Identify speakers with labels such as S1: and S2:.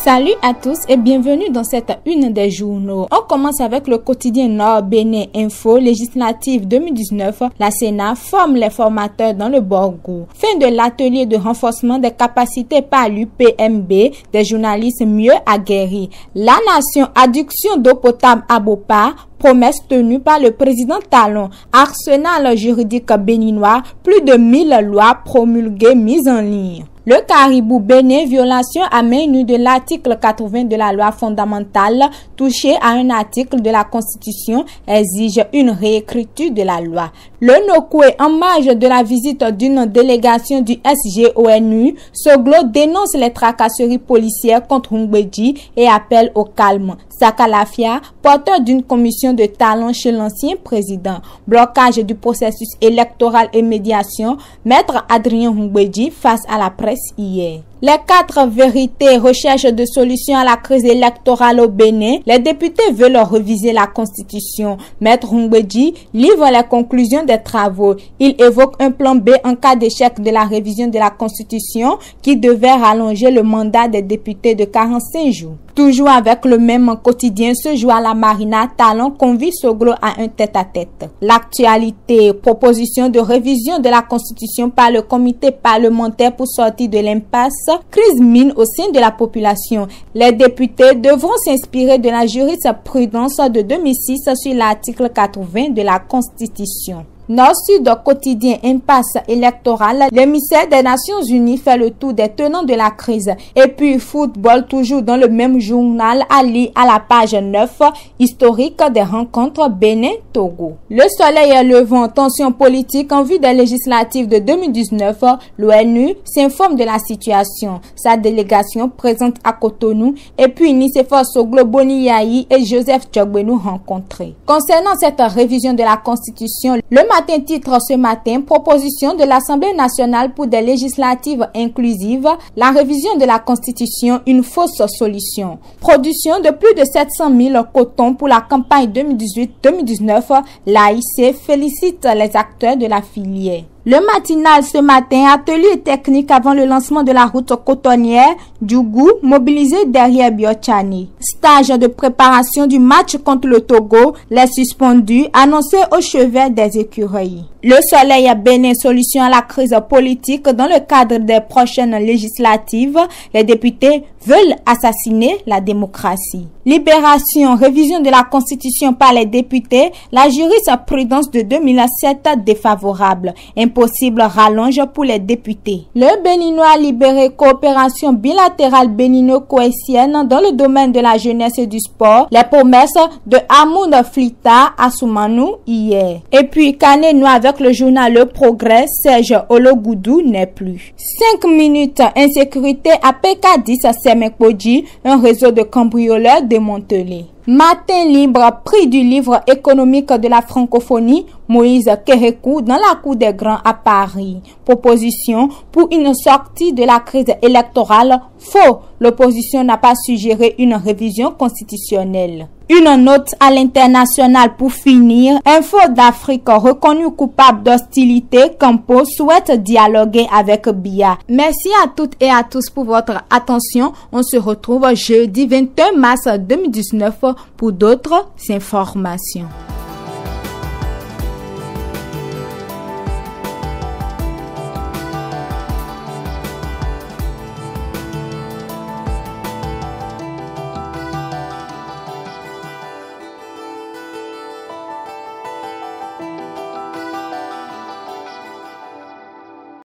S1: Salut à tous et bienvenue dans cette une des journaux. On commence avec le quotidien Nord Bénin Info législative 2019. La Sénat forme les formateurs dans le Borgou. Fin de l'atelier de renforcement des capacités par l'UPMB, des journalistes mieux aguerris. La Nation, adduction d'eau potable à Bopa. Promesse tenue par le président Talon. Arsenal juridique béninois, plus de 1000 lois promulguées mises en ligne. Le Caribou Bénin, violation à main nue de l'article 80 de la loi fondamentale, touché à un article de la Constitution, exige une réécriture de la loi. Le Nokoué, en marge de la visite d'une délégation du SGONU, Soglo dénonce les tracasseries policières contre Humbedji et appelle au calme. Sakalafia, porteur d'une commission de talent chez l'ancien président. Blocage du processus électoral et médiation, maître Adrien Humbedji face à la presse hier. Les 4 vérités, recherche de solutions à la crise électorale au Bénin. Les députés veulent réviser la Constitution. Maître Humbedji livre les conclusions des travaux. Il évoque un plan B en cas d'échec de la révision de la Constitution qui devait rallonger le mandat des députés de 45 jours. Toujours avec le même quotidien, ce jour à la Marina, Talon convie Soglo à un tête-à-tête. L'actualité, proposition de révision de la Constitution par le comité parlementaire pour sortir de l'impasse. Crise mine au sein de la population. Les députés devront s'inspirer de la jurisprudence de 2006 sur l'article 80 de la Constitution. Nord-Sud quotidien impasse électorale, l'émissaire des Nations Unies fait le tour des tenants de la crise. Et puis football toujours dans le même journal, Ali à la page 9, historique des rencontres Bénin-Togo. Le soleil levant, tension politique en vue des législatives de 2019, l'ONU s'informe de la situation. Sa délégation présente à Cotonou et puis Nicéphore Soglo Boniaï et Joseph Djogbenou rencontrés. Concernant cette révision de la Constitution, le matin titre ce matin, proposition de l'Assemblée nationale pour des législatives inclusives, la révision de la Constitution, une fausse solution. Production de plus de 700 000 cotons pour la campagne 2018-2019, l'AIC félicite les acteurs de la filière. Le matinal ce matin, atelier technique avant le lancement de la route cotonnière Djougou, mobilisé derrière Biochani. Stage de préparation du match contre le Togo, les suspendus, annoncé au chevet des écureuils. Le soleil à Bénin, solution à la crise politique dans le cadre des prochaines législatives. Les députés veulent assassiner la démocratie. Libération, révision de la Constitution par les députés, la jurisprudence de 2007 défavorable. Impossible rallonge pour les députés. Le Béninois libéré, coopération bilatérale bénino-coétienne dans le domaine de la jeunesse et du sport. Les promesses de Hamoud Flita à Soumanou hier. Et puis Canet Noir avec le journal Le Progrès, Serge Ologoudou n'est plus. 5 minutes, insécurité à PK10 à Semekpodji, un réseau de cambrioleurs démantelé. Matin libre, prix du livre économique de la francophonie, Moïse Kérékou dans la cour des grands à Paris. Proposition pour une sortie de la crise électorale, faux. L'opposition n'a pas suggéré une révision constitutionnelle. Une note à l'international pour finir. Info d'Afrique reconnu coupable d'hostilité. Campo souhaite dialoguer avec Biya. Merci à toutes et à tous pour votre attention. On se retrouve jeudi 21 mars 2019 pour d'autres informations.